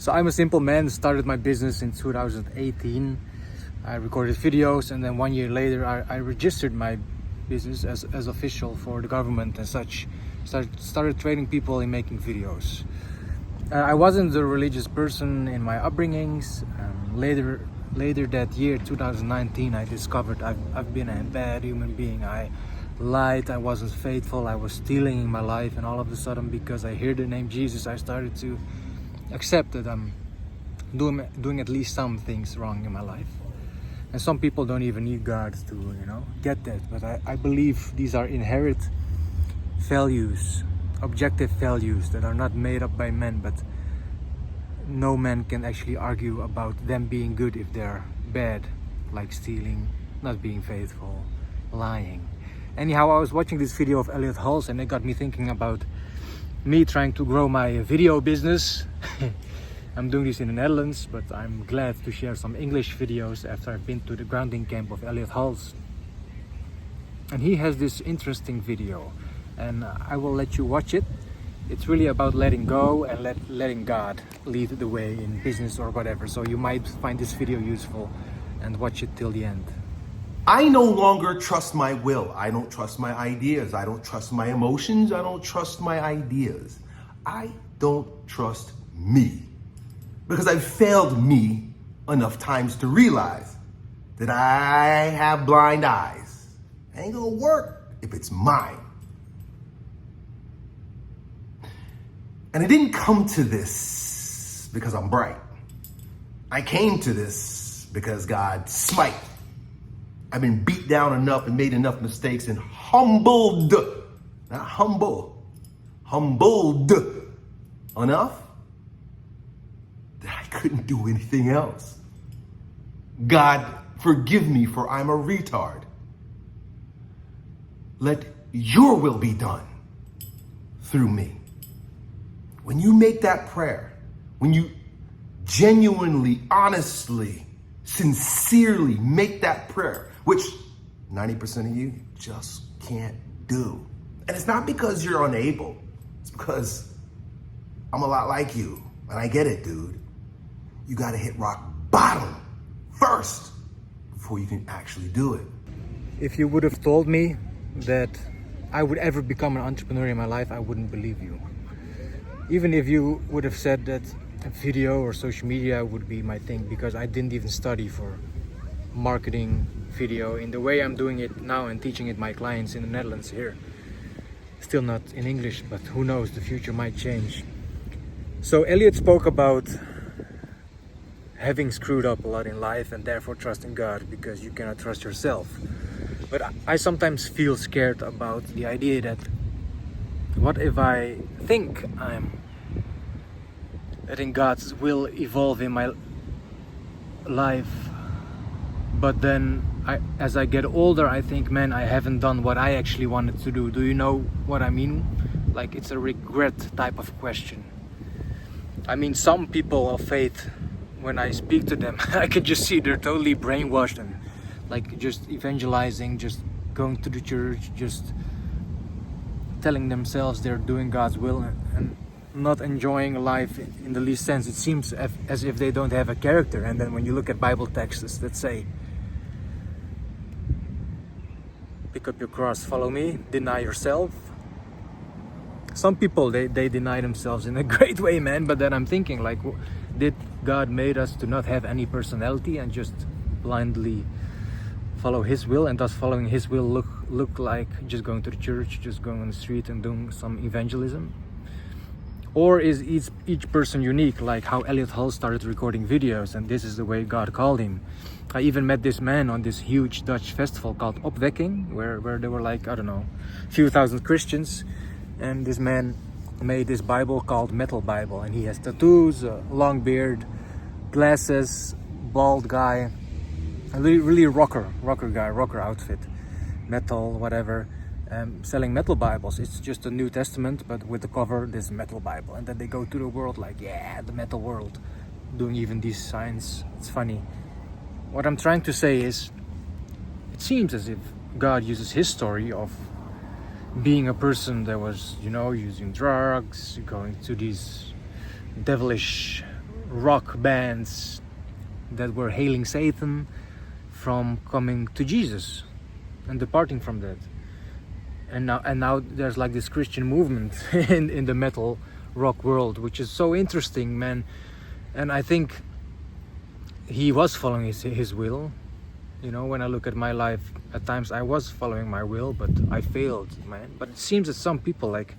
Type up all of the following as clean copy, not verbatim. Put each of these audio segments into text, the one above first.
So I'm a simple man, started my business in 2018. I recorded videos, and then 1 year later I registered my business as official for the government and such. Started training people in making videos. I wasn't a religious person in my upbringings. Later that year, 2019, I discovered I've been a bad human being. I lied, I wasn't faithful, I was stealing in my life, and all of a sudden, because I heard the name Jesus, I started to accept that I'm doing at least some things wrong in my life. And some people don't even need God to, get that. But I believe these are inherent values, objective values that are not made up by men, but no man can actually argue about them being good if they're bad, like stealing, not being faithful, lying. Anyhow, I was watching this video of Elliot Hulse, and it got me thinking about me trying to grow my video business. I'm doing this in the Netherlands, but I'm glad to share some English videos after I've been to the grounding camp of Elliot Hulse. And he has this interesting video, and I will let you watch it. It's really about letting go and letting God lead the way in business or whatever. So you might find this video useful, and watch it till the end. I no longer trust my will. I don't trust my ideas. I don't trust my emotions. I don't trust my ideas. I don't trust me. Because I've failed me enough times to realize that I have blind eyes. It ain't gonna work if it's mine. And I didn't come to this because I'm bright. I came to this because God smite. I've been beat down enough and made enough mistakes and humbled, not humble, humbled enough that I couldn't do anything else. God, forgive me, for I'm a retard. Let your will be done through me. When you make that prayer, when you genuinely, honestly, sincerely make that prayer, which 90% of you just can't do. And it's not because you're unable. It's because I'm a lot like you. And I get it, dude. You gotta hit rock bottom first before you can actually do it. If you would have told me that I would ever become an entrepreneur in my life, I wouldn't believe you. Even if you would have said that video or social media would be my thing, because I didn't even study for marketing video in the way I'm doing it now and teaching it my clients in the Netherlands here. Still not in English, but who knows, the future might change. So Elliot spoke about having screwed up a lot in life and therefore trusting God because you cannot trust yourself. But I sometimes feel scared about the idea that what if I think I'm letting God's will evolve in my life, but then as I get older, I think, man, I haven't done what I actually wanted to do. Do you know what I mean? Like, it's a regret type of question. I mean, some people of faith, when I speak to them, I can just see they're totally brainwashed and like just evangelizing, just going to the church, just telling themselves they're doing God's will and not enjoying life in the least sense. It seems as if they don't have a character. And then when you look at Bible texts that say, pick up your cross, follow me, deny yourself. Some people, they deny themselves in a great way, man. But then I'm thinking, like, did God made us to not have any personality and just blindly follow His will? And does following His will look like just going to the church, just going on the street and doing some evangelism? Or is each person unique, like how Elliot Hulse started recording videos and this is the way God called him? I even met this man on this huge Dutch festival called Opwekking, where there were like, I don't know, a few thousand Christians. And this man made this Bible called Metal Bible. And he has tattoos, a long beard, glasses, bald guy. A really rocker guy, rocker outfit. Metal, whatever. Selling metal Bibles. It's just a New Testament, but with the cover, this metal Bible. And then they go to the world like, yeah, the metal world. Doing even these signs. It's funny. What I'm trying to say is, it seems as if God uses his story of being a person that was, using drugs, going to these devilish rock bands that were hailing Satan from coming to Jesus and departing from that. And now there's like this Christian movement in the metal rock world, which is so interesting, man. And I think he was following his will. You know, when I look at my life, at times I was following my will, but I failed, man. But it seems that some people, like,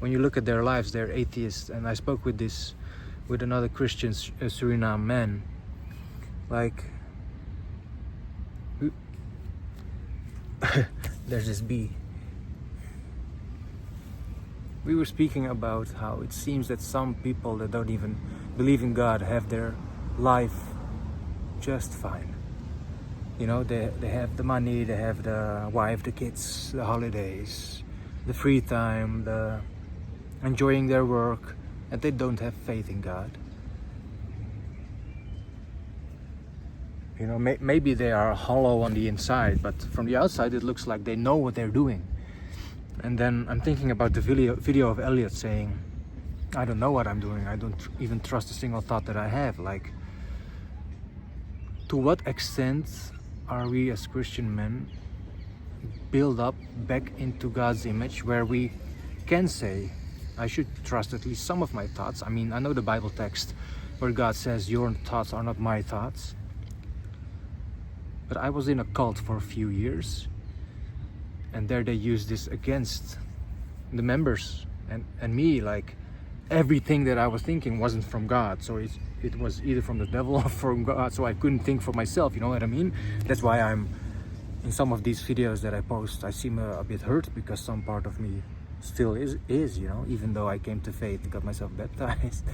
when you look at their lives, they're atheists. And I spoke with another Christian Suriname man. Like, there's this bee. We were speaking about how it seems that some people that don't even believe in God have their life just fine. You know, they have the money, they have the wife, the kids, the holidays, the free time, the enjoying their work, and they don't have faith in God. You know, maybe they are hollow on the inside, but from the outside it looks like they know what they're doing. And then I'm thinking about the video of Elliot saying, I don't know what I'm doing, I don't even trust a single thought that I have. Like, to what extent are we as Christian men build up back into God's image, where we can say, I should trust at least some of my thoughts. I mean, I know the Bible text where God says, your thoughts are not my thoughts. But I was in a cult for a few years, and there they used this against the members and me. Like, everything that I was thinking wasn't from God, so it was either from the devil or from God, so I couldn't think for myself, you know what I mean? That's why I'm, in some of these videos that I post, I seem a bit hurt, because some part of me still is, you know, even though I came to faith and got myself baptized.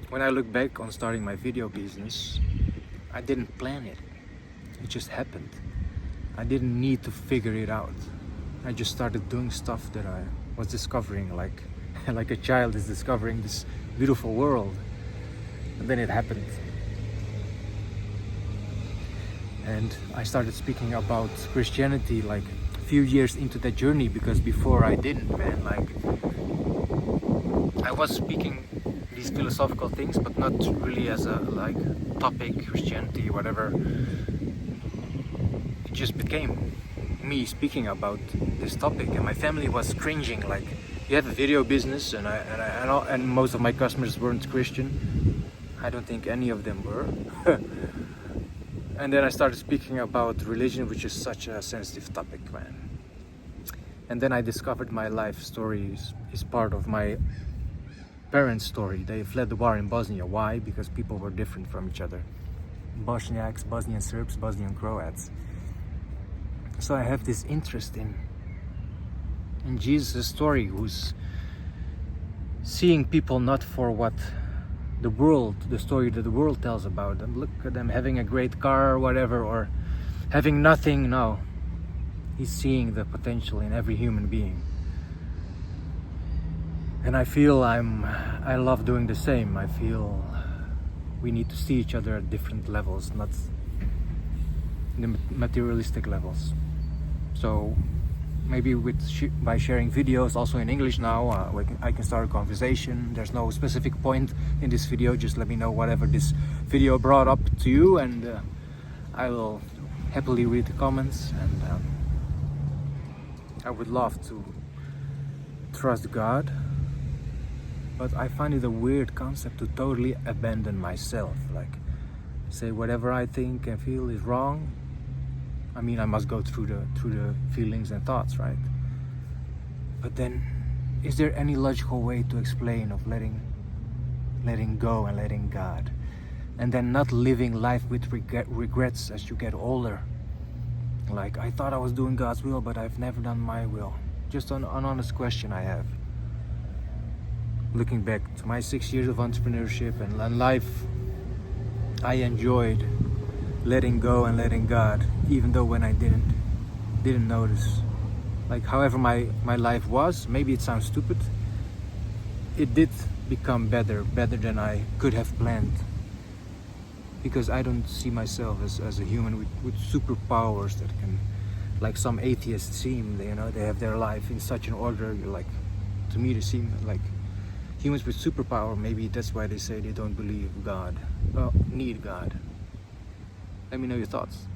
When I look back on starting my video business, I didn't plan it. It just happened. I didn't need to figure it out. I just started doing stuff that I was discovering, like a child is discovering this beautiful world. And then it happened. And I started speaking about Christianity like a few years into that journey, because before I didn't, man. Like, I was speaking these philosophical things, but not really as a like topic, Christianity, whatever. It just became me speaking about this topic, and my family was cringing. Like, you have a video business, and most of my customers weren't Christian. I don't think any of them were. And then I started speaking about religion, which is such a sensitive topic, man. And then I discovered my life story is part of my parents' story. They fled the war in Bosnia. Why? Because people were different from each other. Bosniaks, Bosnian Serbs, Bosnian Croats. So I have this interest in Jesus' story, who's seeing people not for what the story that the world tells about them. Look at them having a great car or whatever, or having nothing. No, he's seeing the potential in every human being. And I feel I love doing the same. I feel we need to see each other at different levels, not the materialistic levels. So maybe by sharing videos also in English now, I can start a conversation. There's no specific point in this video, just let me know whatever this video brought up to you, and I will happily read the comments. And I would love to trust God, but I find it a weird concept to totally abandon myself, like say whatever I think and feel is wrong. I mean, I must go through the feelings and thoughts, right? But then, is there any logical way to explain of letting go and letting God, and then not living life with regrets as you get older? Like, I thought I was doing God's will, but I've never done my will. Just an honest question I have. Looking back to my 6 years of entrepreneurship and life, I enjoyed letting go and letting God, even though when I didn't notice. Like, however my life was, maybe it sounds stupid, it did become better than I could have planned. Because I don't see myself as a human with superpowers that can, like some atheists seem, you know, they have their life in such an order. Like, to me, they seem like humans with superpower, maybe that's why they say they don't believe God, need God. Let me know your thoughts.